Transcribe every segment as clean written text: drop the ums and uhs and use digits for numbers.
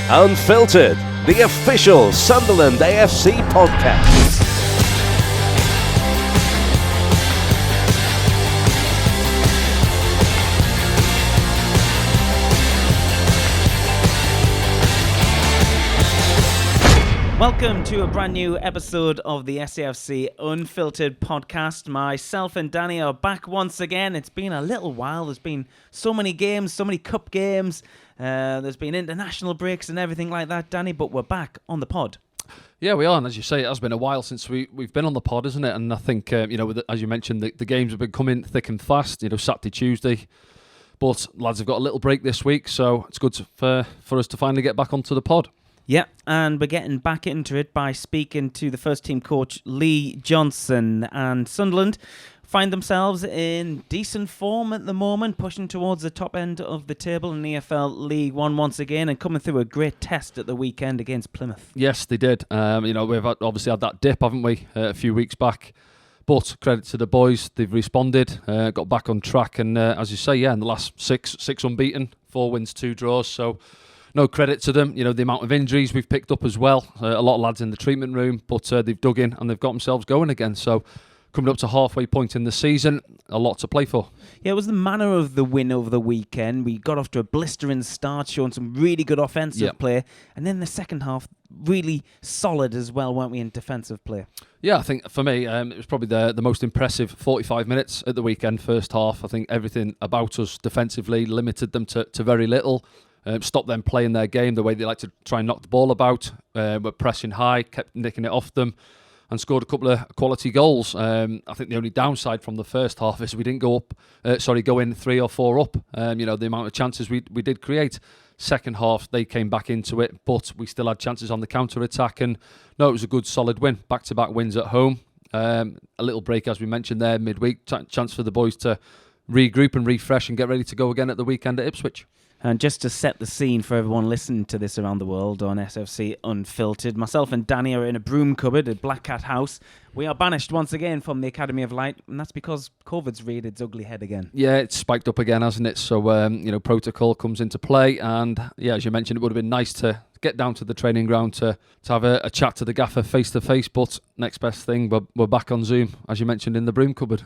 Unfiltered, the official Sunderland AFC podcast. Welcome to a brand new episode of the SAFC Unfiltered podcast. Myself and Danny are back once again. It's been a little while. There's been so many games, so many cup games. There's been international breaks and everything like that, Danny, but we're back on the pod. Yeah, we are, and as you say, it has been a while since we've been on the pod, isn't it? And I think, as you mentioned, the games have been coming thick and fast, Saturday, Tuesday. But lads have got a little break this week, so it's good for us to finally get back onto the pod. Yeah, and we're getting back into it by speaking to the first team coach, Lee Johnson. And Sunderland find themselves in decent form at the moment, pushing towards the top end of the table in EFL League One once again, and coming through a great test at the weekend against Plymouth. Yes, they did. We've obviously had that dip, haven't we, a few weeks back. But credit to the boys, they've responded, got back on track, and as you say, in the last six unbeaten, 4 wins, 2 draws, so no credit to them. The amount of injuries we've picked up as well. A lot of lads in the treatment room, but they've dug in and they've got themselves going again. So coming up to halfway point in the season, a lot to play for. Yeah, it was the manner of the win over the weekend. We got off to a blistering start, showing some really good offensive play. And then the second half, really solid as well, weren't we, in defensive play? Yeah, I think for me, it was probably the most impressive 45 minutes at the weekend, first half. I think everything about us defensively limited them to very little. Stopped them playing their game the way they like to try and knock the ball about. Were pressing high, kept nicking it off them, and scored a couple of quality goals. I think the only downside from the first half is we didn't go in 3 or 4 up. The amount of chances we did create. Second half, they came back into it, but we still had chances on the counter-attack. And no, it was a good, solid win. Back-to-back wins at home. A little break, as we mentioned there, midweek. Chance for the boys to regroup and refresh and get ready to go again at the weekend at Ipswich. And just to set the scene for everyone listening to this around the world on SFC Unfiltered, myself and Danny are in a broom cupboard at Black Cat House. We are banished once again from the Academy of Light, and that's because COVID's reared its ugly head again. Yeah, it's spiked up again, hasn't it? So, protocol comes into play, and as you mentioned, it would have been nice to get down to the training ground to have a chat to the gaffer face-to-face, but next best thing, we're back on Zoom, as you mentioned, in the broom cupboard.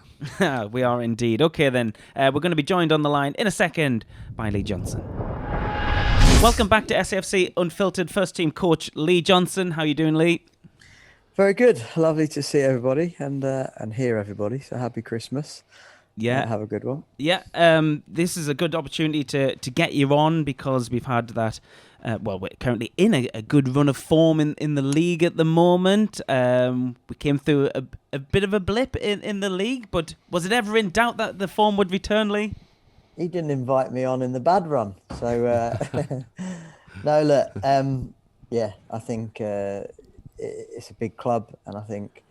We are indeed. Okay, then, we're going to be joined on the line in a second by Lee Johnson. Welcome back to SAFC Unfiltered, first team coach Lee Johnson. How are you doing, Lee? Very good. Lovely to see everybody and hear everybody. So happy Christmas. Yeah. Have a good one. Yeah. This is a good opportunity to get you on because we've had that. We're currently in a good run of form in the league at the moment. We came through a bit of a blip in the league, but was it ever in doubt that the form would return, Lee? He didn't invite me on in the bad run. So, no, look, I think it's a big club. And I think,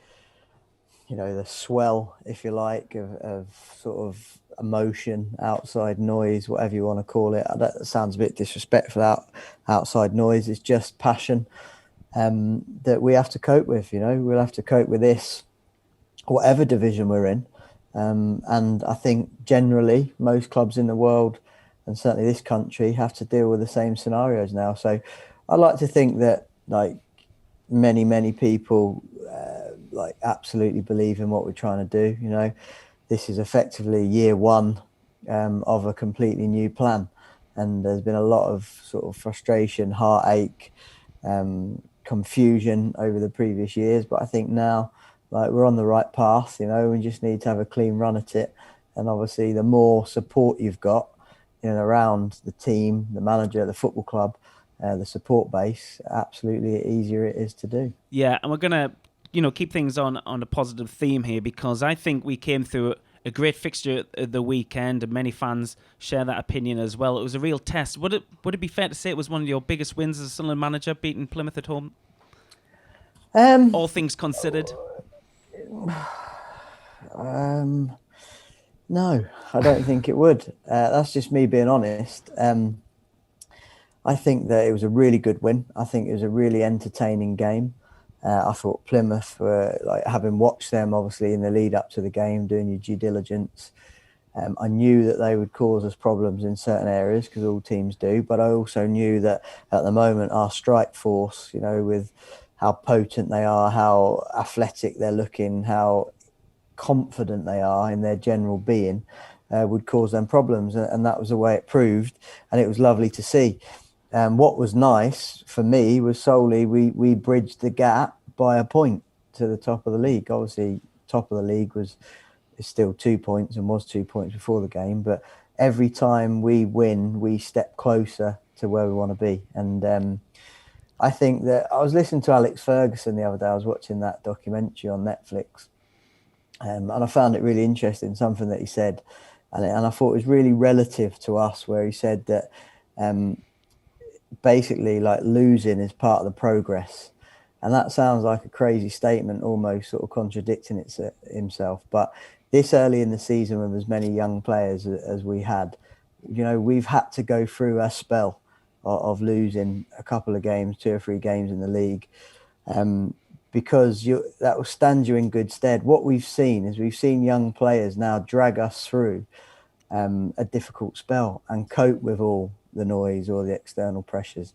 the swell, if you like, of sort of emotion, outside noise, whatever you want to call it. That sounds a bit disrespectful. Outside noise is just passion that we have to cope with. We'll have to cope with this, whatever division we're in. And I think generally most clubs in the world, and certainly this country, have to deal with the same scenarios now. So I like to think that many people absolutely believe in what we're trying to do. This is effectively year one of a completely new plan. And there's been a lot of sort of frustration, heartache, confusion over the previous years. But I think now, we're on the right path, we just need to have a clean run at it. And obviously the more support you've got around the team, the manager, the football club, the support base, absolutely easier it is to do. Yeah, and we're going to, keep things on a positive theme here because I think we came through a great fixture at the weekend and many fans share that opinion as well. It was a real test. Would it be fair to say it was one of your biggest wins as a Sunderland manager, beating Plymouth at home? All things considered? No, I don't think it would. That's just me being honest. I think that it was a really good win. I think it was a really entertaining game. I thought Plymouth were, having watched them obviously in the lead up to the game, doing your due diligence, I knew that they would cause us problems in certain areas because all teams do, but I also knew that at the moment our strike force, you know, with how potent they are, how athletic they're looking, how confident they are in their general being, would cause them problems, and that was the way it proved, and it was lovely to see. What was nice for me was solely we bridged the gap by a point to the top of the league. Obviously, top of the league is still 2 points and was 2 points before the game, but every time we win, we step closer to where we want to be. And I think that I was listening to Alex Ferguson the other day. I was watching that documentary on Netflix, and I found it really interesting, something that he said, and I thought it was really relative to us, where he said that basically like losing is part of the progress. And that sounds like a crazy statement, almost sort of contradicting himself. But this early in the season, with as many young players as we had, you know, we've had to go through a spell of losing a couple of games, 2 or 3 games in the league, because that will stand you in good stead. What we've seen is we've seen young players now drag us through a difficult spell and cope with all the noise or the external pressures.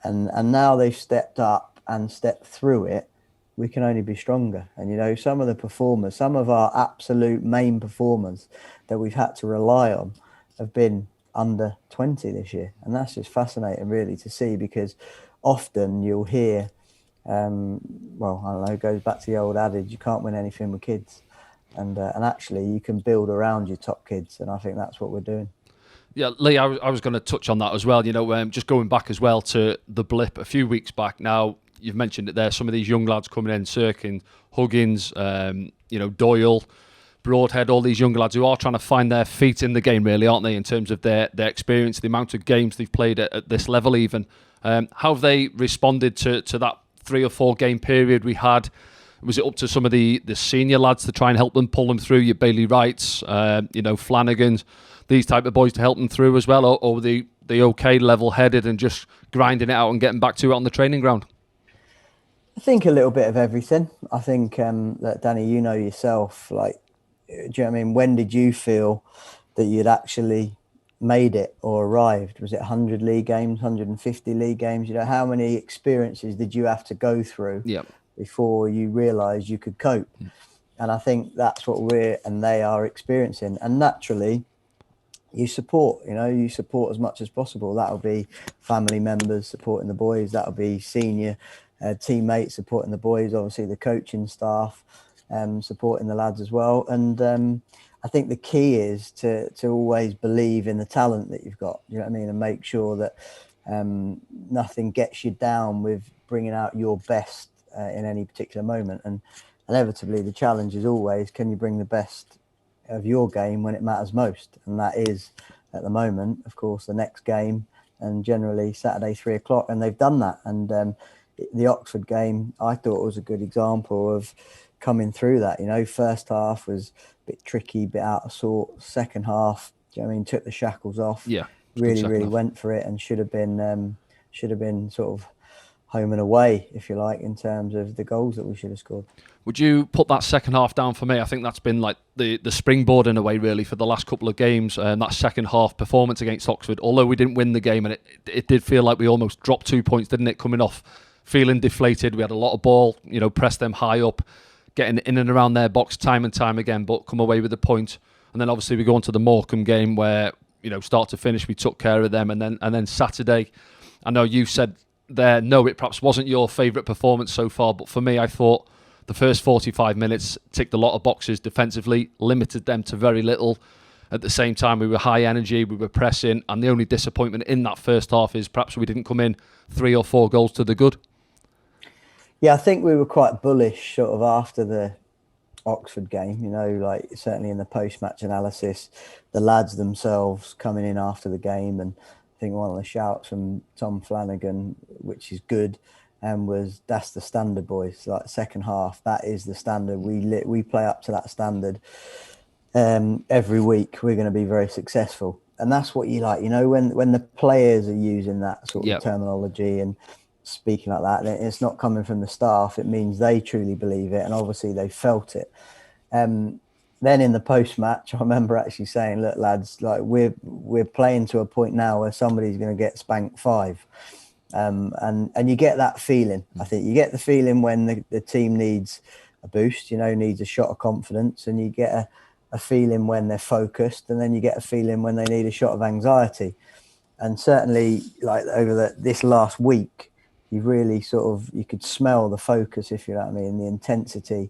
And now they've stepped up and stepped through it. We can only be stronger. And, you know, some of the performers, some of our absolute main performers that we've had to rely on have been under 20 this year. And that's just fascinating, really, to see, because often you'll hear, well, I don't know, it goes back to the old adage, you can't win anything with kids. And actually, you can build around your top kids. And I think that's what we're doing. Yeah, Lee, I was going to touch on that as well. You know, just going back as well to the blip a few weeks back. Now, you've mentioned it there, some of these young lads coming in, Sirkin, Huggins, you know, Doyle, Broadhead, all these young lads who are trying to find their feet in the game, really, aren't they, in terms of their experience, the amount of games they've played at this level even. How have they responded to that 3 or 4 game period we had? Was it up to some of the senior lads to try and help them, pull them through, your Bailey Wrights, you know, Flanagan's, these type of boys to help them through as well, or were they okay, level-headed and just grinding it out and getting back to it on the training ground? I think a little bit of everything. I think that, Danny, you know yourself, like, do you know what I mean? When did you feel that you'd actually made it or arrived? Was it 100 league games, 150 league games? You know, how many experiences did you have to go through before you realised you could cope? And I think that's what they are experiencing. And naturally, you support as much as possible. That'll be family members supporting the boys. That'll be senior teammates supporting the boys. Obviously, the coaching staff supporting the lads as well. And I think the key is to always believe in the talent that you've got. You know what I mean? And make sure that nothing gets you down with bringing out your best in any particular moment. And inevitably, the challenge is always, can you bring the best of your game when it matters most? And that is, at the moment, of course, the next game, and generally Saturday 3 o'clock, and they've done that. And the Oxford game, I thought, was a good example of coming through that. You know, first half was a bit tricky, bit out of sort. Second half, do you know what I mean, took the shackles off. Yeah, really went for it, and should have been sort of home and away, if you like, in terms of the goals that we should have scored. Would you put that second half down for me? I think that's been like the springboard in a way, really, for the last couple of games. That second half performance against Oxford, although we didn't win the game, and it did feel like we almost dropped 2 points, didn't it? Coming off feeling deflated, we had a lot of ball, you know, pressed them high up, getting in and around their box time and time again, but come away with a point. And then obviously we go on to the Morecambe game where, you know, start to finish, we took care of them, and then Saturday, I know you said there, no, it perhaps wasn't your favourite performance so far, but for me, I thought the first 45 minutes ticked a lot of boxes defensively, limited them to very little. At the same time, we were high energy, we were pressing, and the only disappointment in that first half is perhaps we didn't come in 3 or 4 goals to the good. Yeah, I think we were quite bullish sort of after the Oxford game, you know, like certainly in the post-match analysis, the lads themselves coming in after the game, and I think one of the shouts from Tom Flanagan, which is good, was, that's the standard, boys. Like, second half, that is the standard. We play up to that standard every week. We're going to be very successful. And that's what you like, you know, when the players are using that sort of terminology and speaking like that, it's not coming from the staff. It means they truly believe it, and obviously they felt it. then in the post-match, I remember actually saying, "Look, lads, like we're playing to a point now where somebody's going to get spanked 5." And you get that feeling. I think you get the feeling when the team needs a boost, needs a shot of confidence, and you get a feeling when they're focused, and then you get a feeling when they need a shot of anxiety. And certainly, like over this last week, you really you could smell the focus, if you know what I mean, the intensity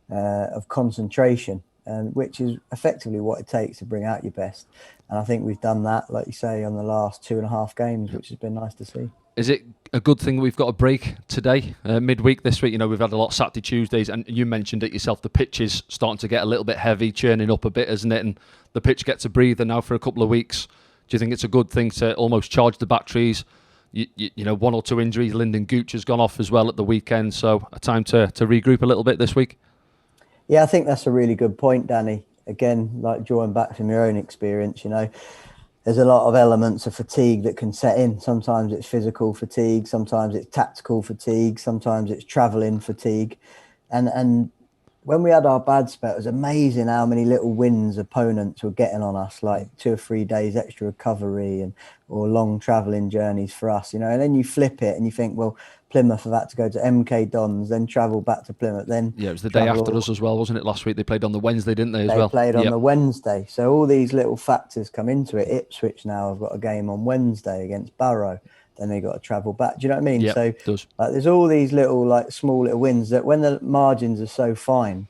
of concentration, and which is effectively what it takes to bring out your best. And I think we've done that, like you say, on the last 2.5 games, which has been nice to see. Is it a good thing we've got a break today, midweek this week? We've had a lot of Saturday, Tuesdays, and you mentioned it yourself, the pitch is starting to get a little bit heavy, churning up a bit, isn't it? And the pitch gets a breather now for a couple of weeks. Do you think it's a good thing to almost charge the batteries? One or two injuries. Lyndon Gooch has gone off as well at the weekend, so a time to regroup a little bit this week? Yeah, I think that's a really good point, Danny. Again, like drawing back from your own experience, there's a lot of elements of fatigue that can set in. Sometimes it's physical fatigue, sometimes it's tactical fatigue, sometimes it's travelling fatigue. And when we had our bad spell, it was amazing how many little wins opponents were getting on us, like 2 or 3 days extra recovery or long travelling journeys for us, And then you flip it and you think, well, Plymouth have had to go to MK Dons, then travel back to Plymouth. Then it was the day after us as well, wasn't it? Last week they played on the Wednesday, didn't they? They played on the Wednesday. So all these little factors come into it. Ipswich now have got a game on Wednesday against Barrow. Then they got to travel back. Do you know what I mean? Yeah, so it does. There's all these little small little wins that, when the margins are so fine,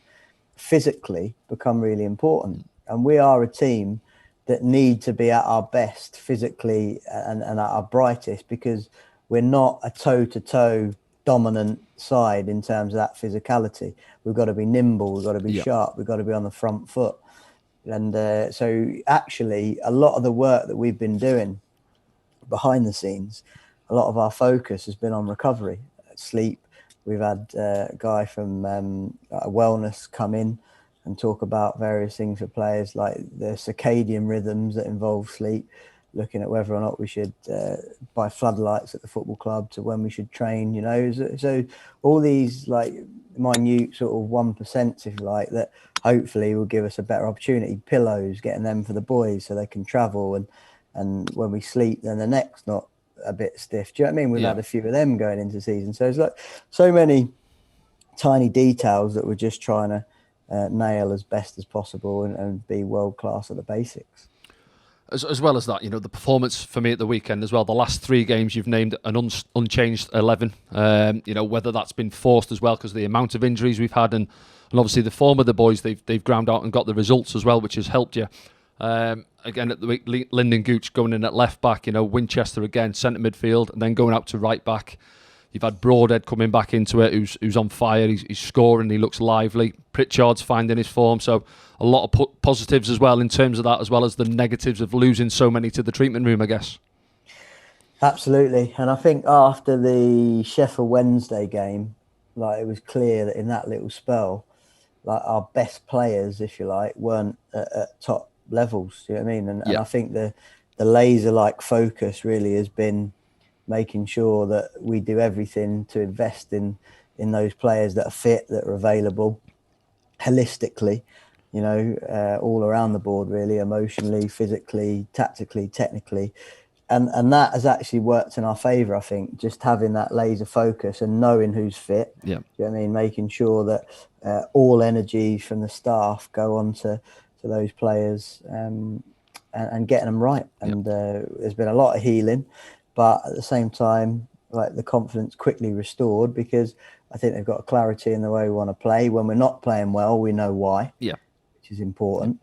physically become really important. And we are a team that need to be at our best physically and at our brightest, because we're not a toe-to-toe dominant side in terms of that physicality. We've got to be nimble, we've got to be sharp, we've got to be on the front foot. And so actually a lot of the work that we've been doing behind the scenes, a lot of our focus has been on recovery, sleep. We've had a guy from wellness come in and talk about various things for players, like the circadian rhythms that involve sleep, looking at whether or not we should buy floodlights at the football club to when we should train, So all these minute sort of 1%, if you like, that hopefully will give us a better opportunity. Pillows, getting them for the boys so they can travel, and when we sleep, then the neck's not a bit stiff. Do you know what I mean? We've had a few of them going into the season. So it's so many tiny details that we're just trying to nail as best as possible and be world class at the basics. As well as that, the performance for me at the weekend as well. The last 3 games you've named an unchanged 11. Whether that's been forced as well because of the amount of injuries we've had, and obviously the form of the boys, they've ground out and got the results as well, which has helped you. Again at the week, Lyndon Gooch going in at left back. Winchester again centre midfield, and then going out to right back. You've had Broadhead coming back into it, who's on fire. He's scoring. He looks lively. Pritchard's finding his form. So a lot of positives as well in terms of that, as well as the negatives of losing so many to the treatment room, I guess. Absolutely. And I think after the Sheffield Wednesday game, it was clear that in that little spell, our best players, if you like, weren't at top levels. Do you know what I mean? And I think the laser-like focus really has been making sure that we do everything to invest in those players that are fit, that are available holistically, all around the board, really, emotionally, physically, tactically, technically. And that has actually worked in our favour, I think, just having that laser focus and knowing who's fit. Yeah. Do you know what I mean? Making sure that all energy from the staff go on to those players and getting them right. And there's been a lot of healing, but at the same time, the confidence quickly restored, because I think they've got a clarity in the way we want to play. When we're not playing well, we know why, which is important.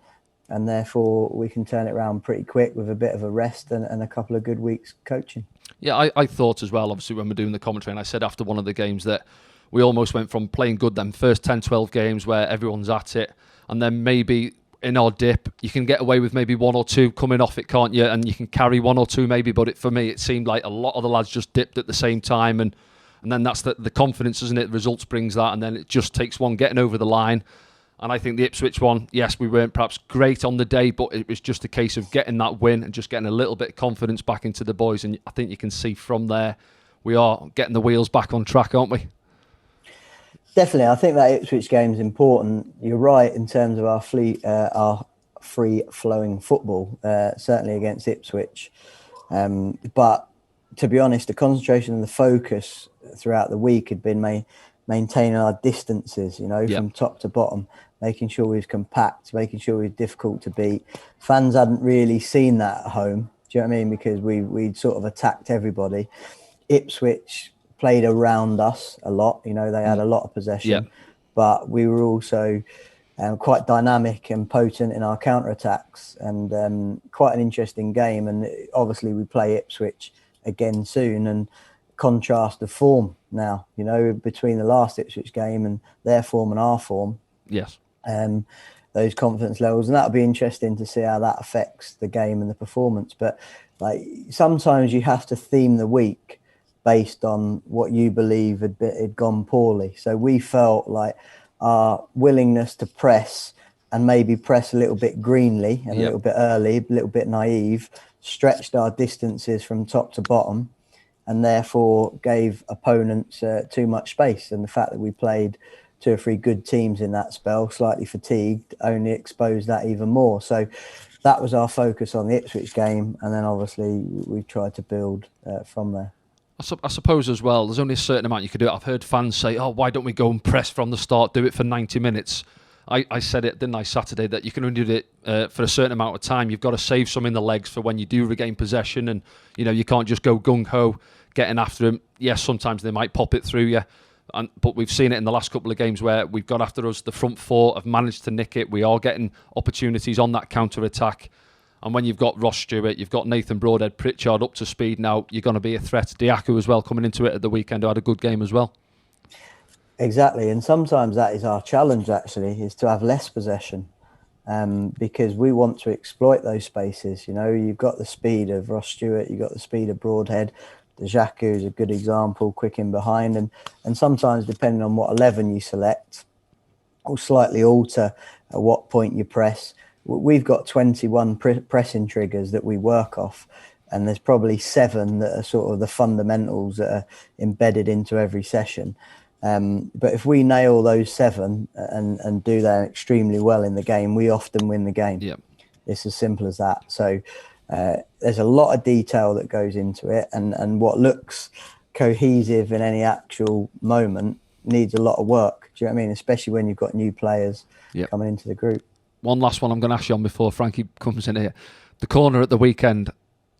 And therefore we can turn it around pretty quick with a bit of a rest and a couple of good weeks coaching. Yeah, I thought as well, obviously, when we're doing the commentary, and I said after one of the games that we almost went from playing good them first 10, 12 games where everyone's at it, and then maybe in our dip, you can get away with maybe 1 or 2 coming off it, can't you? And you can carry 1 or 2 maybe, but for me, it seemed like a lot of the lads just dipped at the same time, and then that's the confidence, isn't it? Results brings that, and then it just takes one getting over the line. And I think the Ipswich one, yes, we weren't perhaps great on the day, but it was just a case of getting that win and just getting a little bit of confidence back into the boys. And I think you can see from there, we are getting the wheels back on track, aren't we? Definitely, I think that Ipswich game is important. You're right in terms of our free-flowing football, certainly against Ipswich. But to be honest, the concentration and the focus throughout the week had been maintaining our distances, from top to bottom, making sure we was compact, making sure we was difficult to beat. Fans hadn't really seen that at home. Do you know what I mean? Because we'd sort of attacked everybody. Ipswich played around us a lot. They had a lot of possession, but we were also quite dynamic and potent in our counter-attacks, and quite an interesting game. And obviously we play Ipswich again soon, and contrast the form now, between the last Ipswich game and their form and our form. Yes. Those confidence levels, and that'll be interesting to see how that affects the game and the performance. But sometimes you have to theme the week based on what you believe had gone poorly. So we felt like our willingness to press, and maybe press a little bit greenly and a little bit early, a little bit naive, stretched our distances from top to bottom, and therefore gave opponents too much space. And the fact that we played 2 or 3 good teams in that spell, slightly fatigued, only exposed that even more. So that was our focus on the Ipswich game, and then obviously we tried to build from there. I suppose as well, there's only a certain amount you could do. I've heard fans say, why don't we go and press from the start, do it for 90 minutes? I said it, didn't I, Saturday, that you can only do it for a certain amount of time. You've got to save some in the legs for when you do regain possession, and you can't just go gung-ho getting after them. Yes, sometimes they might pop it through you, but we've seen it in the last couple of games where we've got after us, the front 4 have managed to nick it. We are getting opportunities on that counter-attack. And when you've got Ross Stewart, you've got Nathan Broadhead, Pritchard up to speed now, you're going to be a threat. Diaku as well, coming into it at the weekend, who had a good game as well. Exactly, and sometimes that is our challenge, actually, is to have less possession, because we want to exploit those spaces. You've got the speed of Ross Stewart, you've got the speed of Broadhead. Diaku is a good example, quick in behind, and sometimes, depending on what 11 you select, will slightly alter at what point you press. We've got 21 pressing triggers that we work off, and there's probably 7 that are sort of the fundamentals that are embedded into every session. But if we nail those 7 and do that extremely well in the game, we often win the game. Yep. It's as simple as that. So there's a lot of detail that goes into it, and what looks cohesive in any actual moment needs a lot of work. Do you know what I mean? Especially when you've got new players coming into the group. One last one I'm going to ask you on before Frankie comes in here. The corner at the weekend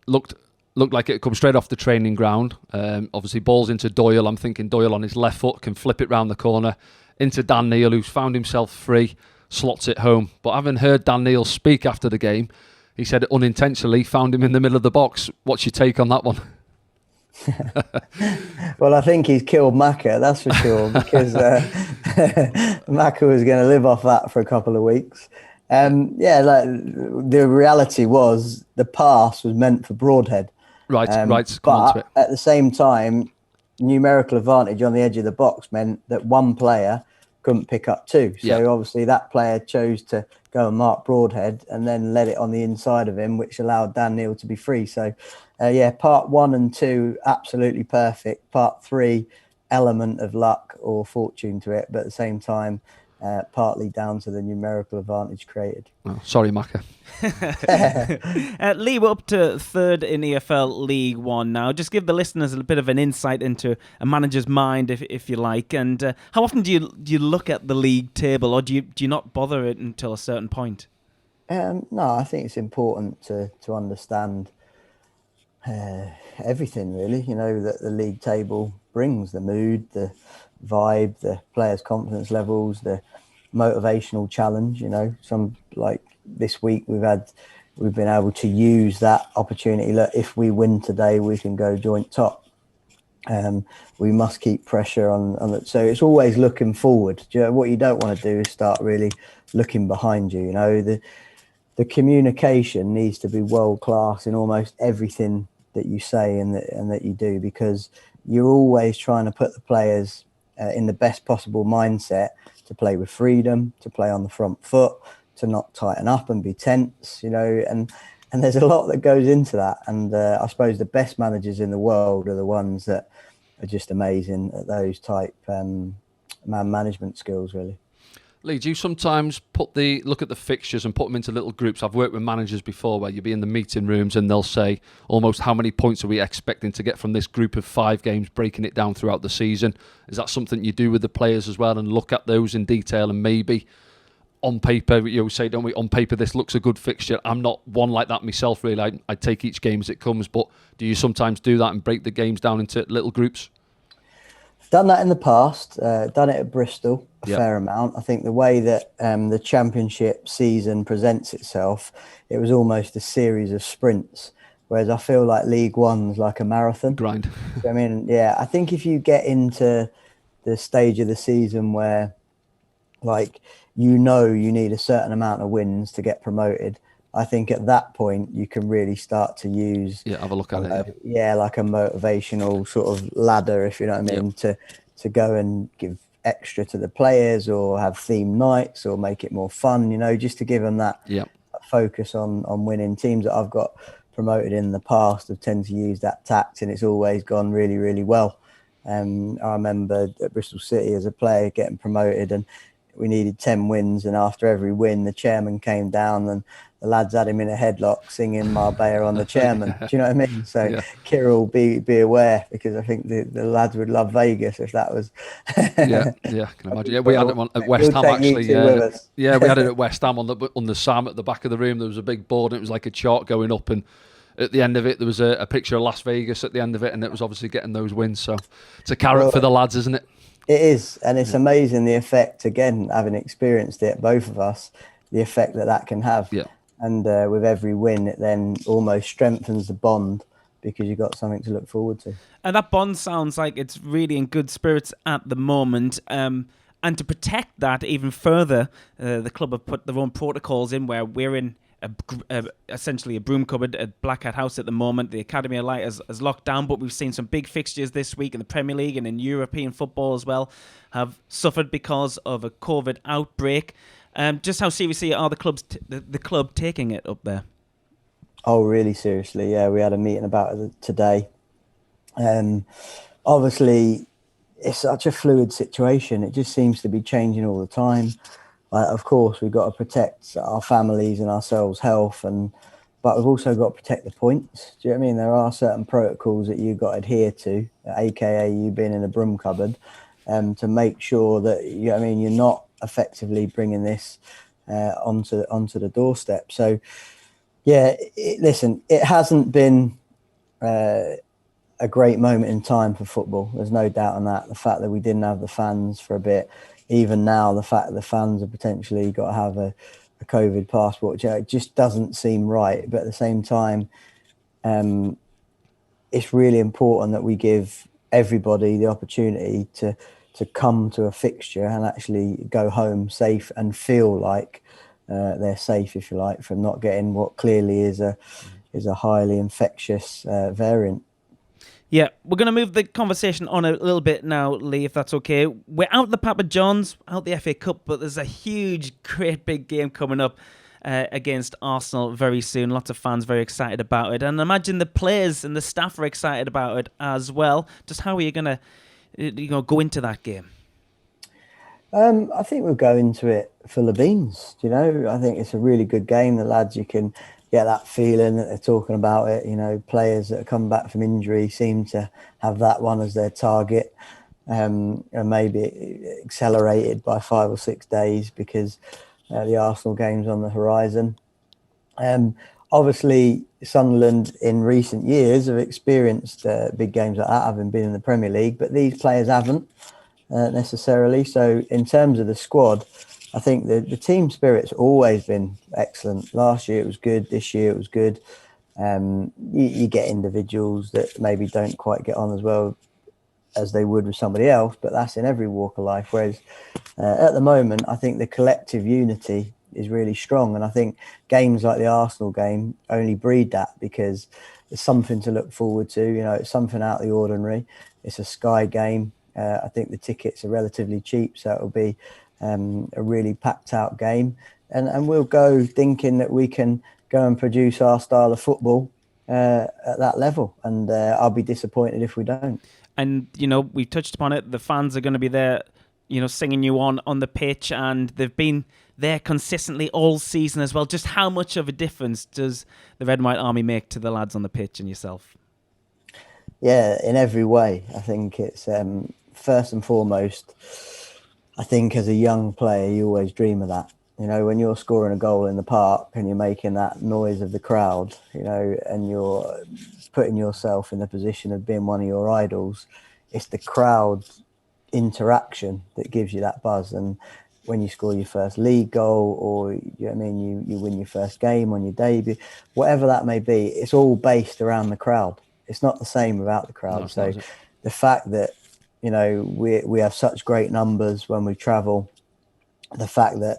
looked like it had come straight off the training ground. Obviously, balls into Doyle. I'm thinking Doyle on his left foot can flip it round the corner into Dan Neil, who's found himself free, slots it home. But having heard Dan Neil speak after the game, he said unintentionally found him in the middle of the box. What's your take on that one? Well, I think he's killed Macca, that's for sure, because Macca was going to live off that for a couple of weeks. The reality was the pass was meant for Broadhead. Right. But at the same time, numerical advantage on the edge of the box meant that one player couldn't pick up 2. So obviously that player chose to go and mark Broadhead and then let it on the inside of him, which allowed Dan Neil to be free. So, part 1 and 2, absolutely perfect. Part 3, element of luck or fortune to it, but at the same time, partly down to the numerical advantage created. Oh, sorry, Macca. Lee, we're up to 3rd in EFL League One now. Just give the listeners a bit of an insight into a manager's mind, if you like. And how often do you look at the league table, or do you not bother it until a certain point? No, I think it's important to understand everything, really. That the league table brings: the mood, the vibe, the players' confidence levels, the motivational challenge. Some, like this week, we've been able to use that opportunity. Look, if we win today, we can go joint top. We must keep pressure on it. So it's always looking forward. What you don't want to do is start really looking behind you. The communication needs to be world class in almost everything that you say and that you do, because you're always trying to put the players in the best possible mindset to play with freedom, to play on the front foot, to not tighten up and be tense, and there's a lot that goes into that. And I suppose the best managers in the world are the ones that are just amazing at those type man management skills, really. Lee, do you sometimes look at the fixtures and put them into little groups? I've worked with managers before where you'll be in the meeting rooms and they'll say almost how many points are we expecting to get from this group of 5 games, breaking it down throughout the season. Is that something you do with the players as well and look at those in detail and maybe on paper, say, don't we, on paper this looks a good fixture? I'm not one like that myself, really. I take each game as it comes, but do you sometimes do that and break the games down into little groups? Done that in the past, done it at Bristol a fair amount. I think the way that the championship season presents itself, it was almost a series of sprints, whereas I feel like League One's like a marathon. Grind. I mean, I think if you get into the stage of the season where, like, you need a certain amount of wins to get promoted, I think at that point you can really start to use have a look at it. Like a motivational sort of ladder, if you know what I mean, to go and give extra to the players or have theme nights or make it more fun, just to give them that focus on winning. Teams that I've got promoted in the past have tend to use that tact, and it's always gone really, really well. I remember at Bristol City as a player getting promoted, and we needed 10 wins, and after every win the chairman came down and the lads had him in a headlock singing Marbella on the chairman. Do you know what I mean? So Kirill, be aware, because I think the lads would love Vegas if that was. I can imagine. Yeah, we had it at West Ham actually. We had it at West Ham on the Sam at the back of the room. There was a big board and it was like a chart going up, and at the end of it there was a picture of Las Vegas at the end of it, and it was obviously getting those wins. So it's a carrot for the lads, isn't it? It is, and it's amazing the effect, again, having experienced it, both of us, the effect that can have. Yeah. And with every win, it then almost strengthens the bond because you've got something to look forward to. And that bond sounds like it's really in good spirits at the moment. And to protect that even further, the club have put their own protocols in where we're in essentially a broom cupboard at Black Hat House at the moment. The Academy of Light has locked down, but we've seen some big fixtures this week in the Premier League and in European football as well have suffered because of a COVID outbreak. Just how seriously are the club taking it up there? Oh, really seriously. Yeah, we had a meeting about it today. Obviously, it's such a fluid situation. It just seems to be changing all the time. Of course, we've got to protect our families and ourselves' health, but we've also got to protect the points. Do you know what I mean? There are certain protocols that you've got to adhere to, aka you being in a broom cupboard, to make sure that you're not effectively bringing this onto the doorstep. So, listen, it hasn't been a great moment in time for football. There's no doubt on that. The fact that we didn't have the fans for a bit. Even now, the fact that the fans have potentially got to have a COVID passport, it just doesn't seem right. But at the same time, it's really important that we give everybody the opportunity to come to a fixture and actually go home safe and feel like they're safe, if you like, from not getting what clearly is a highly infectious variant. Yeah, we're going to move the conversation on a little bit now, Lee, if that's okay. We're out the Papa John's, out the FA Cup, but there's a huge, great big game coming up against Arsenal very soon. Lots of fans very excited about it. And I imagine the players and the staff are excited about it as well. Just how are you going to go into that game? I think we'll go into it full of beans. I think it's a really good game. The lads, you can get that feeling that they're talking about it. Players that are coming back from injury seem to have that one as their target, and maybe accelerated by 5 or 6 days because the Arsenal game's on the horizon. Obviously, Sunderland in recent years have experienced big games like that, having been in the Premier League, but these players haven't necessarily. So in terms of the squad, I think the team spirit's always been excellent. Last year it was good. This year it was good. You get individuals that maybe don't quite get on as well as they would with somebody else, but that's in every walk of life. Whereas at the moment, I think the collective unity is really strong. And I think games like the Arsenal game only breed that because there's something to look forward to. It's something out of the ordinary. It's a Sky game. I think the tickets are relatively cheap, so it'll be a really packed out game, and we'll go thinking that we can go and produce our style of football at that level, and I'll be disappointed if we don't. And we touched upon it, the fans are going to be there singing you on the pitch, and they've been there consistently all season as well. Just how much of a difference does the Red and White Army make to the lads on the pitch and yourself? Yeah, in every way. I think it's first and foremost, I think as a young player, you always dream of that. When you're scoring a goal in the park and you're making that noise of the crowd, and you're putting yourself in the position of being one of your idols, it's the crowd interaction that gives you that buzz. And when you score your first league goal, or you win your first game on your debut, whatever that may be, it's all based around the crowd. It's not the same without the crowd. No, so the fact that we have such great numbers when we travel, the fact that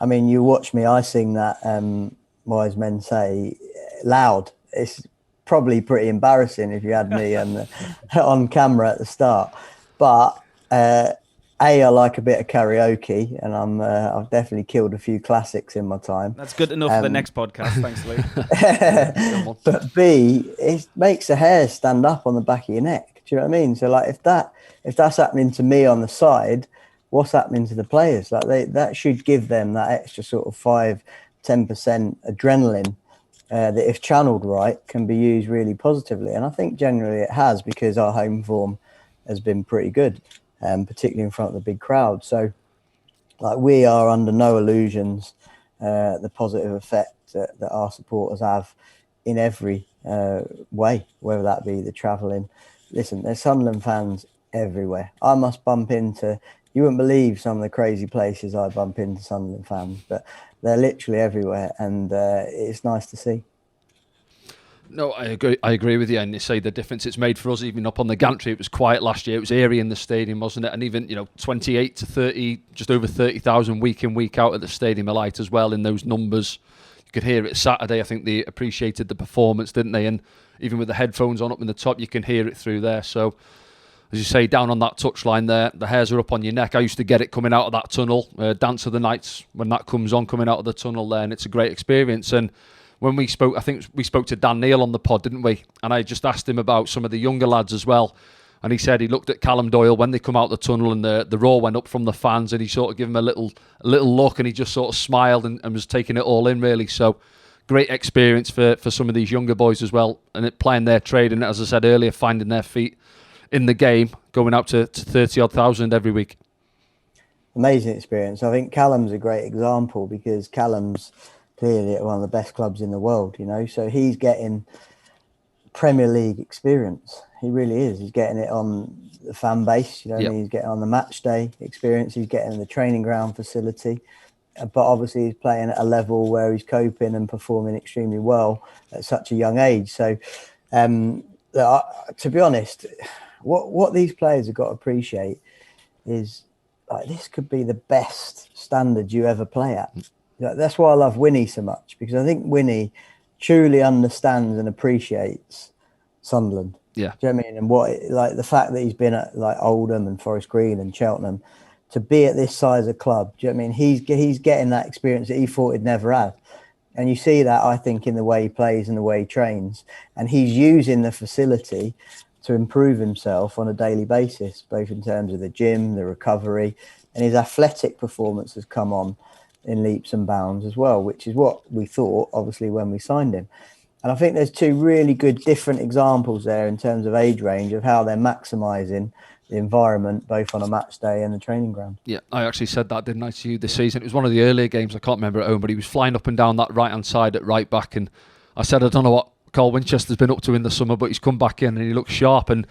you watch me, I sing that Wise Men Say loud. It's probably pretty embarrassing if you had me on camera at the start, but I like a bit of karaoke, and I've definitely killed a few classics in my time. That's good enough for the next podcast. Thanks, Lee. But B, it makes the hair stand up on the back of your neck. Do you know what I mean? So like if that's happening to me on the side, what's happening to the players? Like that should give them that extra sort of 5-10% adrenaline that, if channeled right, can be used really positively. And I think generally it has, because our home form has been pretty good. Particularly in front of the big crowd. So like we are under no illusions the positive effect that our supporters have in every way, whether that be the travelling. Listen, there's Sunderland fans everywhere. I must bump into, you wouldn't believe some of the crazy places I bump into Sunderland fans, but they're literally everywhere, and it's nice to see. No, I agree with you, and you say the difference it's made for us. Even up on the gantry, it was quiet last year. It was eerie in the stadium, wasn't it? And even 28 to 30, just over 30,000 week in, week out at the Stadium of Light as well. In those numbers, you could hear it Saturday. I think they appreciated the performance, didn't they? And even with the headphones on up in the top, you can hear it through there. So, as you say, down on that touchline there, the hairs are up on your neck. I used to get it coming out of that tunnel, Dance of the Nights, when that comes on, coming out of the tunnel there, and it's a great experience. And when we spoke, I think we spoke to Dan Neil on the pod, didn't we? And I just asked him about some of the younger lads as well. And he said he looked at Callum Doyle when they come out the tunnel and the roar went up from the fans, and he sort of gave him a little look, and he just sort of smiled and was taking it all in, really. So great experience for some of these younger boys as well, and playing their trade, and as I said earlier, finding their feet in the game, going out to 30-odd thousand every week. Amazing experience. I think Callum's a great example, because Callum's clearly at one of the best clubs in the world, so he's getting Premier League experience. He really is. He's getting it on the fan base, Yep. He's getting on the match day experience. He's getting the training ground facility, but obviously he's playing at a level where he's coping and performing extremely well at such a young age. So to be honest, what these players have got to appreciate is, like, this could be the best standard you ever play at. That's why I love Winnie so much, because I think Winnie truly understands and appreciates Sunderland. Yeah. Do you know what I mean? And like the fact that he's been at like Oldham and Forest Green and Cheltenham, to be at this size of club, do you know what I mean? He's getting that experience that he thought he'd never had. And you see that, I think, in the way he plays and the way he trains. And he's using the facility to improve himself on a daily basis, both in terms of the gym, the recovery, and his athletic performance has come on in leaps and bounds as well, which is what we thought, obviously, when we signed him. And I think there's two really good different examples there in terms of age range of how they're maximising the environment, both on a match day and the training ground. Yeah, I actually said that, didn't I, to you this season? It was one of the earlier games, I can't remember at home, but he was flying up and down that right-hand side at right back, and I said, I don't know what Carl Winchester's been up to in the summer, but he's come back in and he looks sharp. And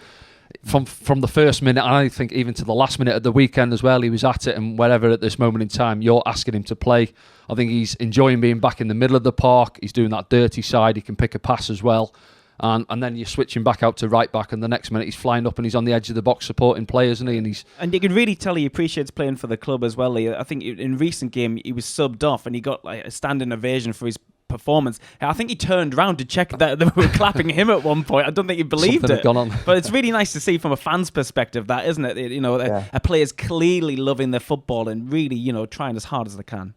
from the first minute, and I think even to the last minute of the weekend as well, he was at it. And wherever at this moment in time you're asking him to play, I think he's enjoying being back in the middle of the park. He's doing that dirty side. He can pick a pass as well. And then you're switching back out to right back, and the next minute he's flying up and he's on the edge of the box supporting players, isn't he? And you can really tell he appreciates playing for the club as well, Lee. I think in recent game he was subbed off and he got like a standing ovation for his performance. I think he turned around to check that they were clapping him at one point. I don't think he believed Something had gone on. But it's really nice to see from a fan's perspective, that, isn't it? A player's clearly loving their football and really, trying as hard as they can.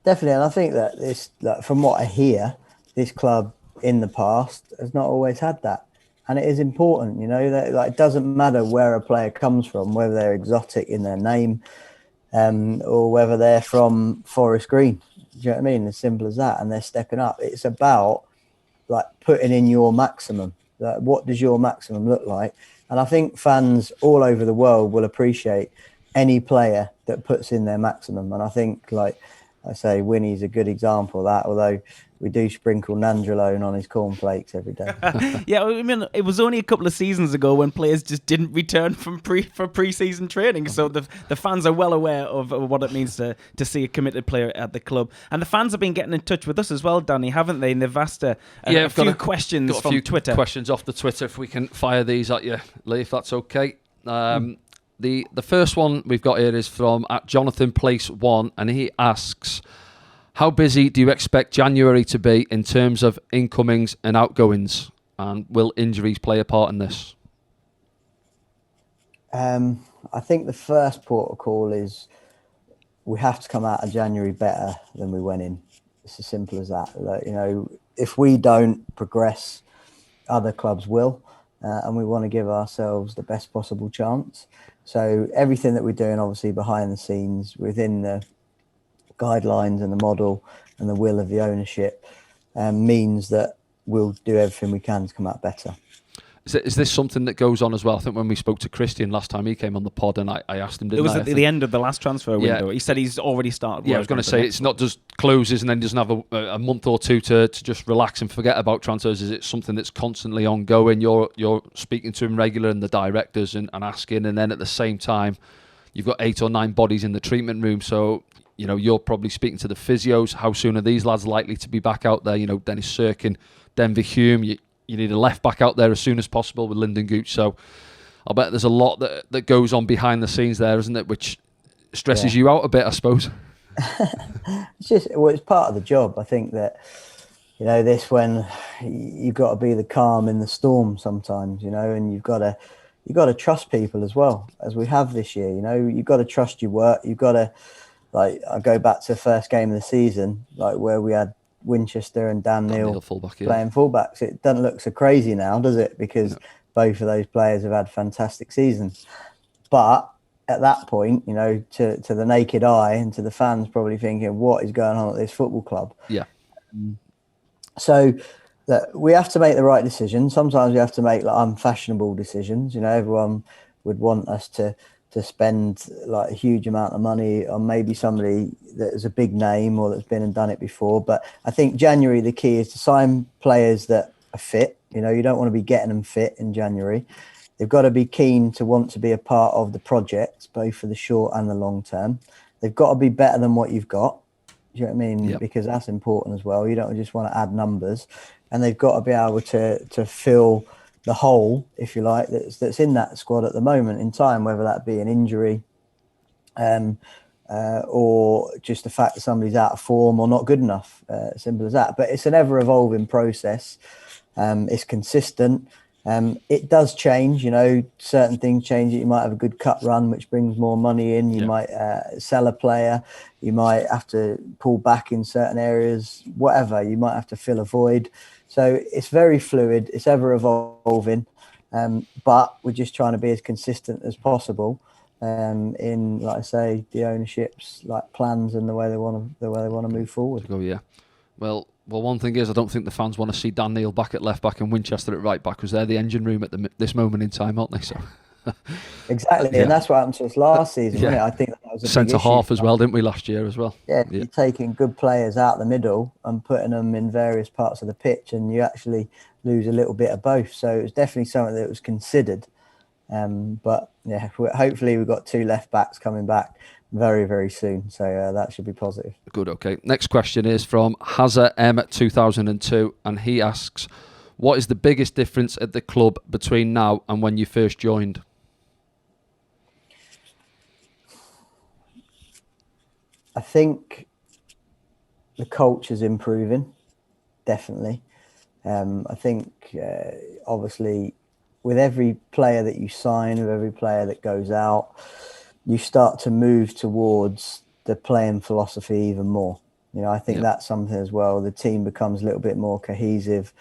Definitely, and I think that this, from what I hear, this club in the past has not always had that. And it is important, that like, it doesn't matter where a player comes from, whether they're exotic in their name, or whether they're from Forest Green. Do you know what I mean? As simple as that. And they're stepping up. It's about like putting in your maximum. Like, what does your maximum look like? And I think fans all over the world will appreciate any player that puts in their maximum. And I think, like I say, Winnie's a good example of that, although we do sprinkle nandrolone on his cornflakes every day. Yeah, I mean, it was only a couple of seasons ago when players just didn't return for pre-season training. So the fans are well aware of what it means to see a committed player at the club. And the fans have been getting in touch with us as well, Danny, haven't they? And they've asked a few questions from Twitter. Questions off the Twitter, if we can fire these at you, Lee, if that's okay. The first one we've got here is from @JonathanPlace1, and he asks, how busy do you expect January to be in terms of incomings and outgoings? And will injuries play a part in this? I think the first port of call is we have to come out of January better than we went in. It's as simple as that. Like, if we don't progress, other clubs will, and we want to give ourselves the best possible chance. So everything that we're doing, obviously behind the scenes, within the guidelines and the model and the will of the ownership, means that we'll do everything we can to come out better. Is this something that goes on as well? I think when we spoke to Christian last time he came on the pod, and I asked him, it was at the end of the last transfer window. He said he's already started work. Yeah, I was going to say, it's not just closes and then doesn't have a month or two to just relax and forget about transfers. Is it something that's constantly ongoing? You're speaking to him regular and the directors and asking, and then at the same time you've got 8 or 9 bodies in the treatment room, so you're probably speaking to the physios. How soon are these lads likely to be back out there? Dennis Sirkin, Denver Hume, you need a left back out there as soon as possible with Lyndon Gooch. So I bet there's a lot that goes on behind the scenes there, isn't it? Which stresses you out a bit, I suppose. It's part of the job. I think that, this when you've got to be the calm in the storm sometimes, and you've got to trust people as well, as we have this year. You've got to trust your work. You've got to, like, I go back to the first game of the season, like where we had Winchester and Dan Neil playing fullbacks. It doesn't look so crazy now, does it? Because both of those players have had fantastic seasons. But at that point, to the naked eye and to the fans probably thinking, what is going on at this football club? Yeah. So we have to make the right decision. Sometimes we have to make unfashionable decisions. Everyone would want us to spend like a huge amount of money on maybe somebody that is a big name or that's been and done it before. But I think January, the key is to sign players that are fit. You don't want to be getting them fit in January. They've got to be keen to want to be a part of the project, both for the short and the long term. They've got to be better than what you've got. Do you know what I mean? Yep. Because that's important as well. You don't just want to add numbers. And they've got to be able to fill the hole, if you like, that's in that squad at the moment in time, whether that be an injury or just the fact that somebody's out of form or not good enough. Simple as that. But it's an ever-evolving process. It's consistent. It does change, certain things change. You might have a good cut run, which brings more money in. You might sell a player. You might have to pull back in certain areas, whatever. You might have to fill a void. So it's very fluid. It's ever evolving. But we're just trying to be as consistent as possible in, like I say, the ownership's plans and the way they want to move forward. Oh yeah. Well, one thing is, I don't think the fans want to see Dan Neil back at left back and Winchester at right back, because they're the engine room at this moment in time, aren't they? So exactly, and that's what happened to us last season, wasn't it? I think that was a centre half as well, didn't we, last year as well? Yeah, you're taking good players out the middle and putting them in various parts of the pitch, and you actually lose a little bit of both. So it was definitely something that was considered. But yeah, hopefully we've got 2 left backs coming back very, very soon. So that should be positive. Good, okay. Next question is from Hazza M 2002, and he asks, what is the biggest difference at the club between now and when you first joined? I think the culture's improving, definitely. I think, obviously, with every player that you sign, with every player that goes out, you start to move towards the playing philosophy even more. I think that's something as well. The team becomes a little bit more cohesive.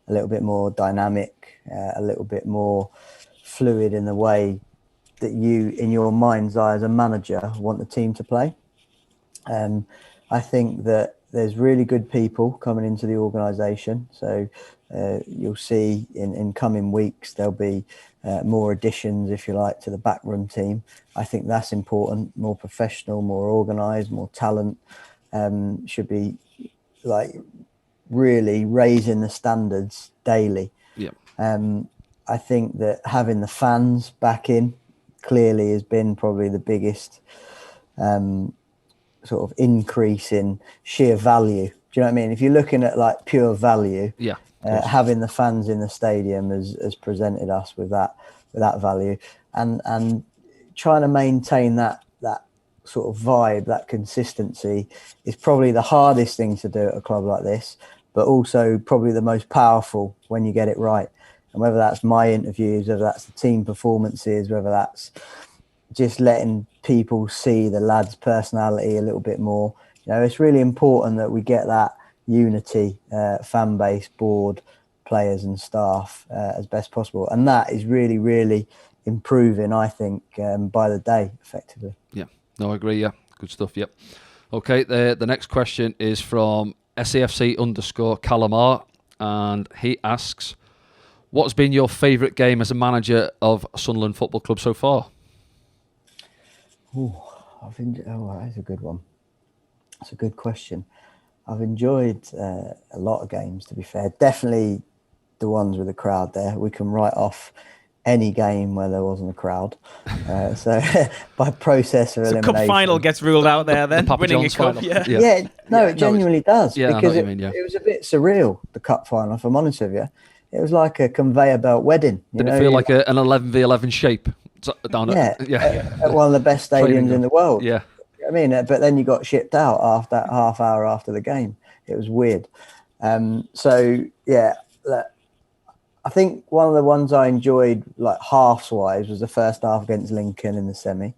a little bit more dynamic, a little bit more fluid in the way that you, in your mind's eye as a manager, want the team to play. I think that there's really good people coming into the organisation. So you'll see in coming weeks, there'll be more additions, if you like, to the backroom team. I think that's important. More professional, more organised, more talent. Should be like really raising the standards daily. Yeah. I think that having the fans back in clearly has been probably the biggest sort of increase in sheer value. Do you know what I mean? If you're looking at like pure value, having the fans in the stadium has presented us with that value, and trying to maintain that sort of vibe, that consistency is probably the hardest thing to do at a club like this, but also probably the most powerful when you get it right. And whether that's my interviews, whether that's the team performances, whether that's just letting people see the lads' personality a little bit more, you know, it's really important that we get that unity, fan base, board, players and staff as best possible. And that is really, really improving, I think, by the day, effectively. Yeah, no, I agree. Yeah, good stuff. Yep. Okay, the next question is from SAFC_Calamar, and he asks, what's been your favourite game as a manager of Sunderland Football Club so far? That's a good one. That's a good question. I've enjoyed a lot of games, to be fair. Definitely the ones with a crowd there. We can write off any game where there wasn't a crowd. So by process of elimination. Cup final gets ruled out there then, winning a cup. It genuinely does. Yeah, because it was a bit surreal, the cup final, if I'm honest with you. It was like a conveyor belt wedding. Didn't it feel like an 11v11 shape? Down at one of the best stadiums in the world. Yeah. I mean, but then you got shipped out after that half hour after the game. It was weird. I think one of the ones I enjoyed, like halves-wise, was the first half against Lincoln in the semi.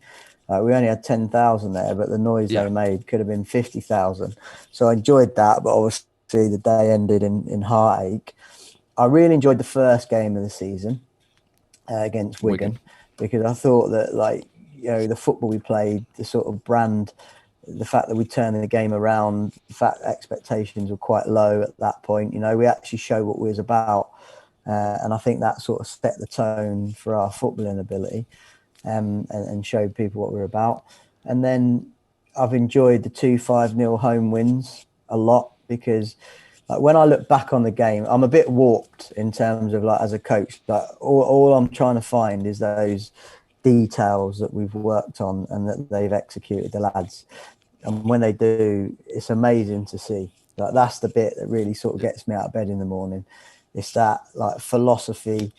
We only had 10,000 there, but the noise they made could have been 50,000. So I enjoyed that, but obviously the day ended in heartache. I really enjoyed the first game of the season against Wigan. Because I thought that, like, you know, the football we played, the sort of brand, the fact that we turned the game around, the fact that expectations were quite low at that point, you know, we actually showed what we was about. And I think that sort of set the tone for our footballing ability and showed people what we were about. And then I've enjoyed the 2-5-0 home wins a lot because, like, when I look back on the game, I'm a bit warped in terms of, like, as a coach. Like, all I'm trying to find is those details that we've worked on and that they've executed, the lads. And when they do, it's amazing to see. Like, that's the bit that really sort of gets me out of bed in the morning. It's that, like, philosophy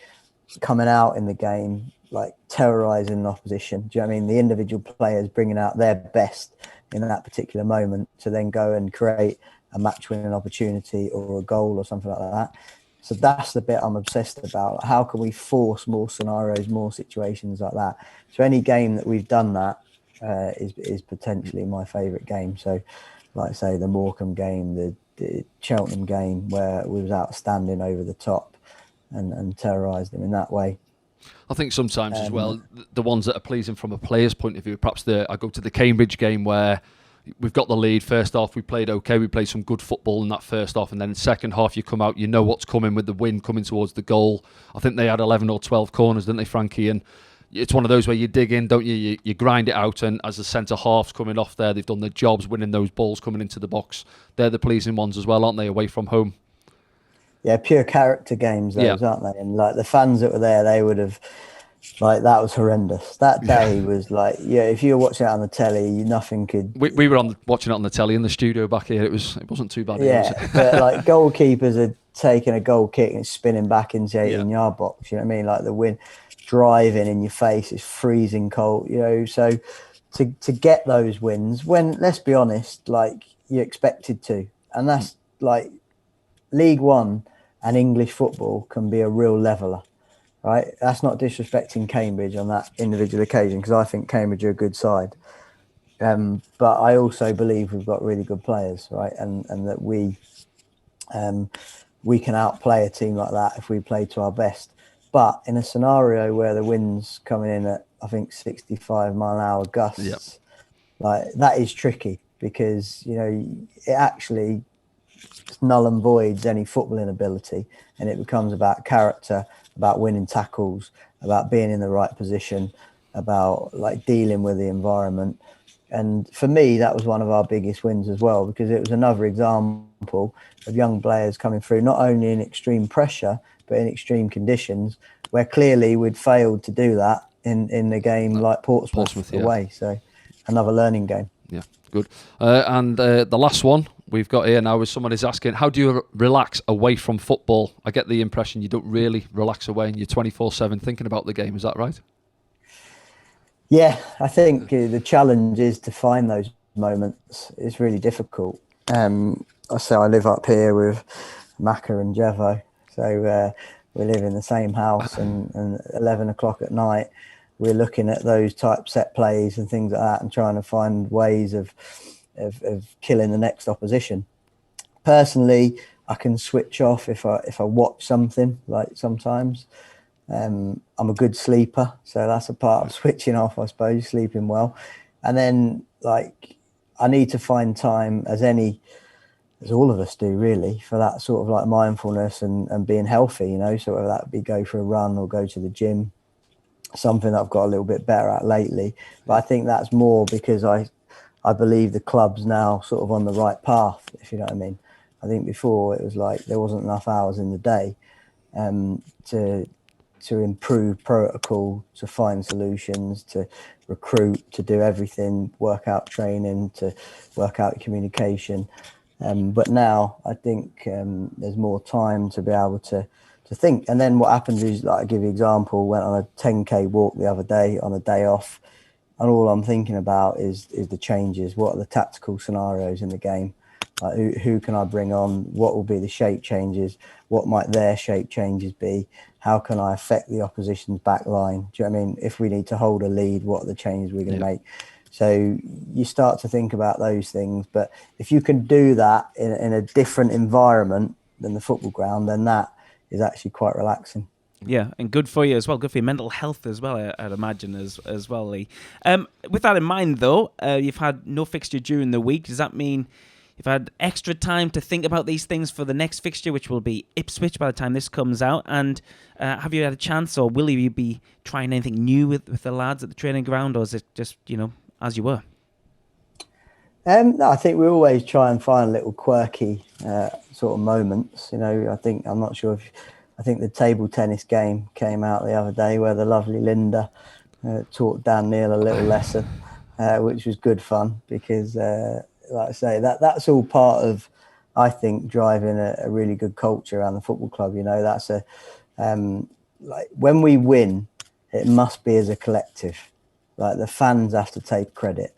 coming out in the game, like terrorising the opposition. Do you know what I mean? The individual players bringing out their best in that particular moment to then go and create a match-winning opportunity or a goal or something like that. So that's the bit I'm obsessed about. How can we force more scenarios, more situations like that? So any game that we've done that is potentially my favourite game. So, like I say, the Morecambe game, the Cheltenham game, where we was outstanding over the top and terrorised them in that way. I think sometimes as well, the ones that are pleasing from a player's point of view, perhaps I go to the Cambridge game where we've got the lead. First half, we played okay. We played some good football in that first half. And then second half, you come out, you know what's coming with the wind coming towards the goal. I think they had 11 or 12 corners, didn't they, Frankie? And it's one of those where you dig in, don't you? You grind it out. And as the centre-halves coming off there, they've done their jobs, winning those balls coming into the box. They're the pleasing ones as well, aren't they, away from home? Yeah, pure character games, those, aren't they? And, like, the fans that were there, they would have... Like, that was horrendous. That day was like, if you were watching it on the telly, nothing could... We were watching it on the telly in the studio back here. It wasn't too bad. But, like, goalkeepers are taking a goal kick and spinning back into 18-yard box. You know what I mean? Like, the wind driving in your face is freezing cold, you know. So to get those wins, when, let's be honest, like, you expected to. And that's, like, League One and English football can be a real leveller. Right, that's not disrespecting Cambridge on that individual occasion, because I think Cambridge are a good side. But I also believe we've got really good players, right, and that we we can outplay a team like that if we play to our best. But in a scenario where the wind's coming in at, I think, 65-mile-an-hour gusts, like that is tricky, because it actually null and voids any footballing ability, and it becomes about character, about winning tackles, about being in the right position, about like dealing with the environment. And for me, that was one of our biggest wins as well, because it was another example of young players coming through, not only in extreme pressure, but in extreme conditions, where clearly we'd failed to do that in a game like Portsmouth away. So another learning game. Yeah, good. And the last one we've got here now is someone is asking, how do you relax away from football? I get the impression you don't really relax away and you're 24/7 thinking about the game. Is that right? Yeah, I think the challenge is to find those moments. It's really difficult. I say I live up here with Macca and Jevo, so we live in the same house, and 11 o'clock at night, we're looking at those type set plays and things like that, and trying to find ways of killing the next opposition. Personally, I can switch off if I watch something, like sometimes. I'm a good sleeper, so that's a part of switching off, I suppose, sleeping well. And then, like, I need to find time, as all of us do really, for that sort of like mindfulness and being healthy, so whether that be go for a run or go to the gym, something that I've got a little bit better at lately. But I think that's more because I believe the club's now sort of on the right path, if you know what I mean. I think before it was like there wasn't enough hours in the day to improve protocol, to find solutions, to recruit, to do everything, workout training, to work out communication. But now I think there's more time to be able to think. And then what happens is, like, I give you an example, went on a 10K walk the other day on a day off, and all I'm thinking about is the changes. What are the tactical scenarios in the game? Like who can I bring on? What will be the shape changes? What might their shape changes be? How can I affect the opposition's back line? Do you know what I mean? If we need to hold a lead, what are the changes we're going to make? So you start to think about those things. But if you can do that in a different environment than the football ground, then that is actually quite relaxing. Yeah, and good for you as well. Good for your mental health as well, I'd imagine, as well, Lee. With that in mind, though, you've had no fixture during the week. Does that mean you've had extra time to think about these things for the next fixture, which will be Ipswich by the time this comes out? And have you had a chance, or will you be trying anything new with the lads at the training ground, or is it just, as you were? No, I think we always try and find little quirky sort of moments. I'm not sure I think the table tennis game came out the other day where the lovely Linda taught Dan Neil a little lesson, which was good fun because, like I say, that's all part of, I think, driving a really good culture around the football club. That's like when we win, it must be as a collective. Like the fans have to take credit.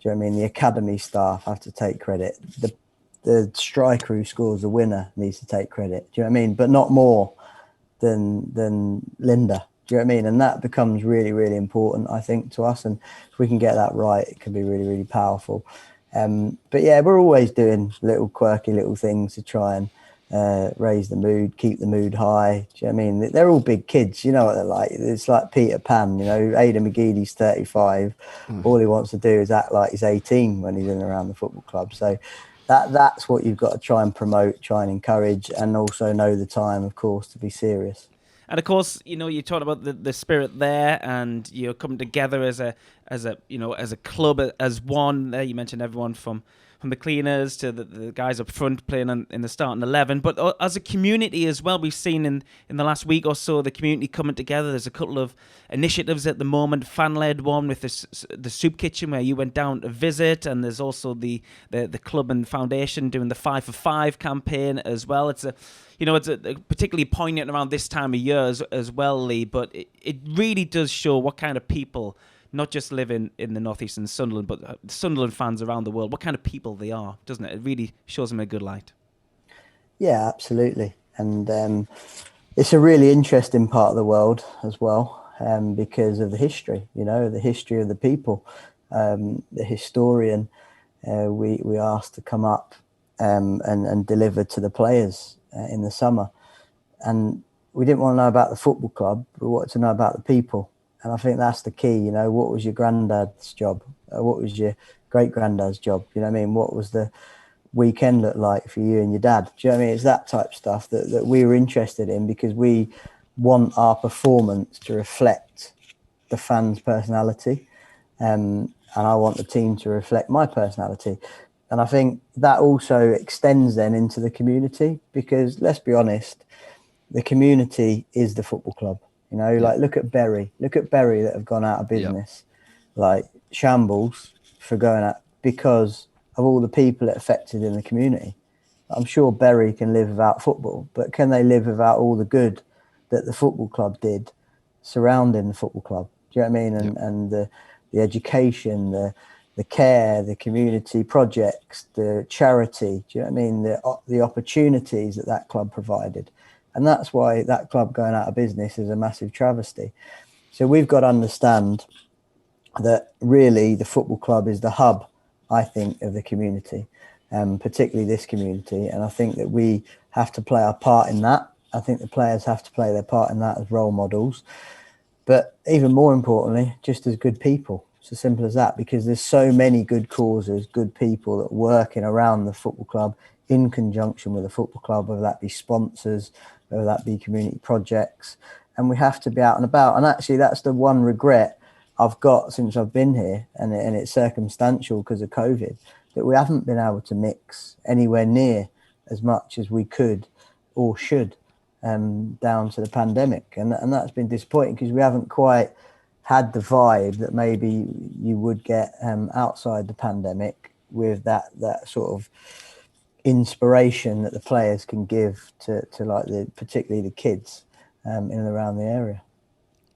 Do you know what I mean? The academy staff have to take credit. The striker who scores the winner needs to take credit. Do you know what I mean? But not more than Linda. Do you know what I mean? And that becomes really, really important, I think, to us. And if we can get that right, it can be really, really powerful. But yeah, we're always doing little quirky little things to try and raise the mood, keep the mood high. Do you know what I mean? They're all big kids, you know what they're like. It's like Peter Pan, Aidan McGeady's 35. All he wants to do is act like he's 18 when he's in and around the football club. So that's what you've got to try and promote, try and encourage, and also know the time, of course, to be serious. And of course, you talked about the spirit there, and you're coming together as a club, as one. There, you mentioned everyone from the cleaners to the guys up front playing in the starting 11, but as a community as well. We've seen in the last week or so the community coming together. There's a couple of initiatives at the moment, fan-led one with the soup kitchen where you went down to visit, and there's also the club and foundation doing the 5 for 5 campaign as well. It's particularly poignant around this time of year as well, Lee, but it really does show what kind of people not just live in the northeastern Sunderland, but Sunderland fans around the world, what kind of people they are, doesn't it? It really shows them a good light. Yeah, absolutely. And it's a really interesting part of the world as well, because of the history, the history of the people. The historian we asked to come up and deliver to the players in the summer, and we didn't want to know about the football club, we wanted to know about the people. And I think that's the key. You know, what was your granddad's job? What was your great granddad's job? You know what I mean? What was the weekend look like for you and your dad? Do you know what I mean? It's that type of stuff that we were interested in, because we want our performance to reflect the fans' personality, and I want the team to reflect my personality. And I think that also extends then into the community, because let's be honest, the community is the football club. You know, like look at Bury that have gone out of business, like shambles for going out because of all the people it affected in the community. I'm sure Bury can live without football, but can they live without all the good that the football club did surrounding the football club? Do you know what I mean? And the education, the care, the community projects, the charity, do you know what I mean? The opportunities that club provided. And that's why that club going out of business is a massive travesty. So we've got to understand that really the football club is the hub, I think, of the community, particularly this community. And I think that we have to play our part in that. I think the players have to play their part in that as role models. But even more importantly, just as good people. It's as simple as that, because there's so many good causes, good people that are working around the football club in conjunction with the football club, whether that be sponsors, whether that be community projects. And we have to be out and about. And actually, that's the one regret I've got since I've been here, and it's circumstantial because of COVID, that we haven't been able to mix anywhere near as much as we could or should, down to the pandemic. And that's been disappointing, because we haven't quite had the vibe that maybe you would get outside the pandemic, with that sort of inspiration that the players can give to like particularly the kids in and around the area.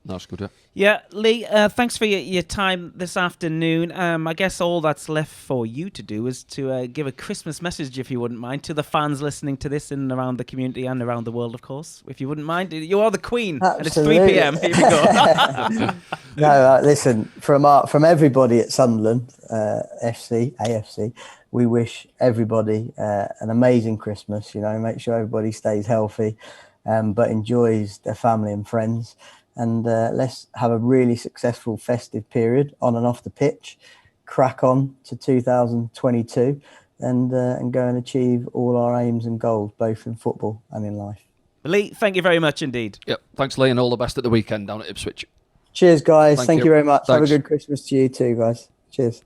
That's good. Yeah, Lee, thanks for your time this afternoon. I guess all that's left for you to do is to give a Christmas message, if you wouldn't mind, to the fans listening to this in and around the community and around the world, of course. If you wouldn't mind, you are the Queen, Absolutely. and it's 3 p.m. Here we go. No, listen, from everybody at Sunderland, AFC, we wish everybody an amazing Christmas. You know, make sure everybody stays healthy, but enjoys their family and friends. And let's have a really successful festive period on and off the pitch, crack on to 2022, and go and achieve all our aims and goals, both in football and in life. Lee, thank you very much indeed. Yep. Thanks, Lee, and all the best at the weekend down at Ipswich. Cheers, guys. Thank you very much. Thanks. Have a good Christmas to you too, guys. Cheers.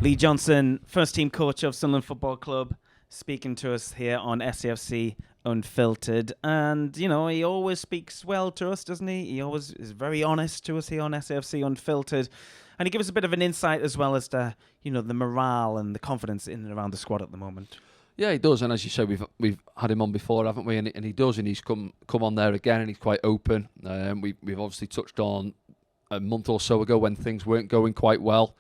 Lee Johnson, first team coach of Sunderland Football Club, speaking to us here on SAFC Unfiltered. And, you know, he always speaks well to us, doesn't he? He always is very honest to us here on SAFC Unfiltered. And he gives us a bit of an insight as well as to, you know, the morale and the confidence in and around the squad at the moment. Yeah, he does. And as you said, we've had him on before, haven't we? And he does, and he's come on there again, and he's quite open. We've obviously touched on a month or so ago when things weren't going quite well,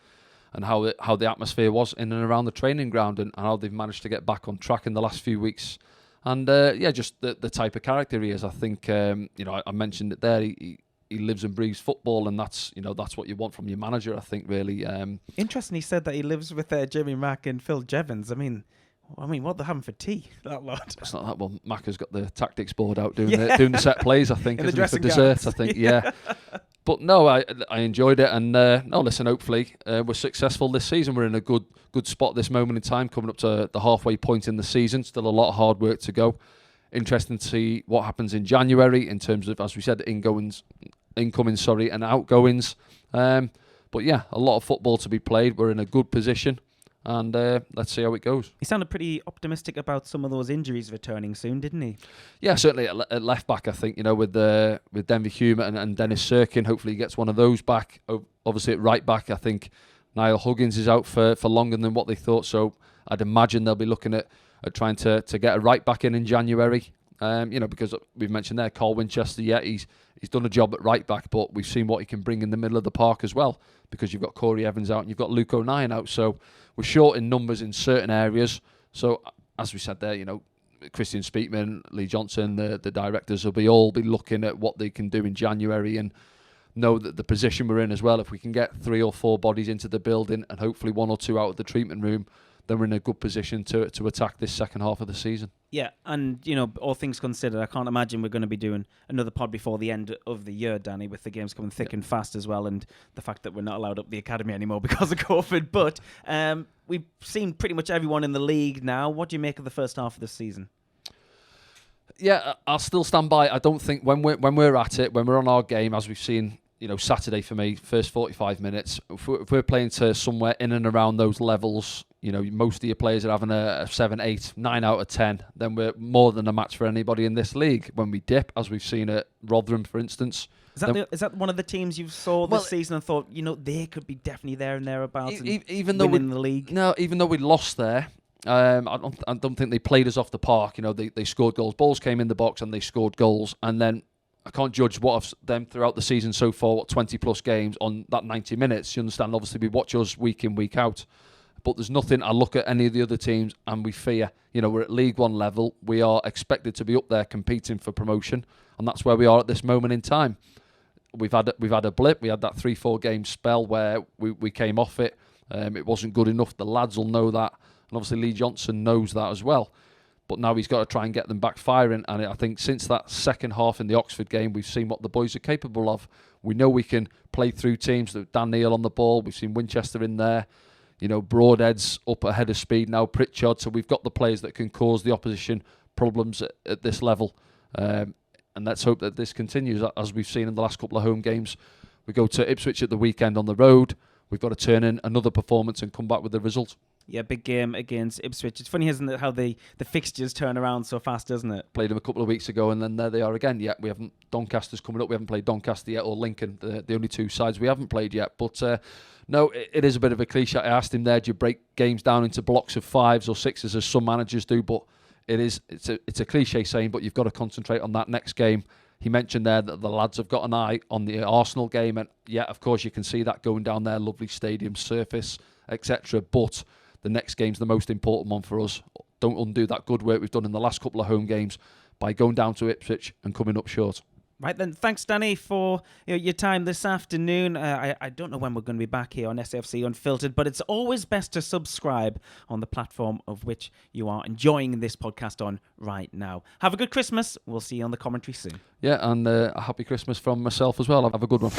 and how the atmosphere was in and around the training ground, and how they've managed to get back on track in the last few weeks. And just the type of character he is. I think I mentioned it there. He lives and breathes football, and that's what you want from your manager, I think, really. Interesting. He said that he lives with Jimmy Mack and Phil Jevons. I mean, what they're having for tea, that lot. It's not that one. Mack has got the tactics board out doing the set plays, I think, in the isn't he, for dressing dessert, gowns. I think, yeah. But no, I enjoyed it, and listen, hopefully we're successful this season. We're in a good spot at this moment in time, coming up to the halfway point in the season. Still a lot of hard work to go. Interesting to see what happens in January in terms of, as we said, incomings and outgoings. But yeah, a lot of football to be played. We're in a good position, and let's see how it goes. He sounded pretty optimistic about some of those injuries returning soon, didn't he? Yeah, certainly at left back, I think, with Denver Hume and Dennis Sirkin, hopefully he gets one of those back. Obviously at right back, I think Niall Huggins is out for longer than what they thought, so I'd imagine they'll be looking at trying to get a right back in January. Because we've mentioned there, Carl Winchester, he's done a job at right back, but we've seen what he can bring in the middle of the park as well, because you've got Corey Evans out and you've got Luke O'Nien out, so we're short in numbers in certain areas. So as we said there, Christian Speakman, Lee Johnson, the directors will all be looking at what they can do in January, and know that the position we're in as well, if we can get 3 or 4 bodies into the building and hopefully 1 or 2 out of the treatment room, then we're in a good position to attack this second half of the season. Yeah, and all things considered, I can't imagine we're going to be doing another pod before the end of the year, Danny, with the games coming thick and fast as well, and the fact that we're not allowed up the academy anymore because of COVID. But we've seen pretty much everyone in the league now. What do you make of the first half of the season? Yeah, I'll still stand by. I don't think when we're at it, when we're on our game, as we've seen, Saturday for me, first 45 minutes, if we're playing to somewhere in and around those levels, most of your players are having a 7, 8, 9 out of 10, then we're more than a match for anybody in this league. When we dip, as we've seen at Rotherham, for instance. Is that one of the teams you saw this season and thought, they could be definitely there and thereabouts even though winning the league? No, even though we lost there, I don't think they played us off the park. They scored goals. Balls came in the box and they scored goals. And then I can't judge what of them throughout the season so far, 20 plus games on that 90 minutes. You understand, obviously, we watch us week in, week out. But there's nothing, I look at any of the other teams and we fear. We're at League One level. We are expected to be up there competing for promotion. And that's where we are at this moment in time. We've had a blip. We had that 3-4 game spell where we came off it. It wasn't good enough. The lads will know that. And obviously Lee Johnson knows that as well. But now he's got to try and get them back firing. And I think since that second half in the Oxford game, we've seen what the boys are capable of. We know we can play through teams. Dan Neil on the ball. We've seen Winchester in there. Broadhead's up ahead of speed now, Pritchard. So we've got the players that can cause the opposition problems at this level. And let's hope that this continues, as we've seen in the last couple of home games. We go to Ipswich at the weekend on the road. We've got to turn in another performance and come back with the result. Yeah, big game against Ipswich. It's funny, isn't it, how the fixtures turn around so fast, doesn't it? Played them a couple of weeks ago and then there they are again. Yeah, we haven't. Doncaster's coming up. We haven't played Doncaster yet, or Lincoln, the only two sides we haven't played yet. But no, it is a bit of a cliche. I asked him there, do you break games down into blocks of 5s or 6s as some managers do? But it's a cliche saying, but you've got to concentrate on that next game. He mentioned there that the lads have got an eye on the Arsenal game, and yeah, of course you can see that going down there, lovely stadium, surface, etc. But the next game's the most important one for us. Don't undo that good work we've done in the last couple of home games by going down to Ipswich and coming up short. Right then, thanks Danny for your time this afternoon. I don't know when we're going to be back here on SAFC Unfiltered, but it's always best to subscribe on the platform of which you are enjoying this podcast on right now. Have a good Christmas. We'll see you on the commentary soon. Yeah, and a happy Christmas from myself as well. Have a good one.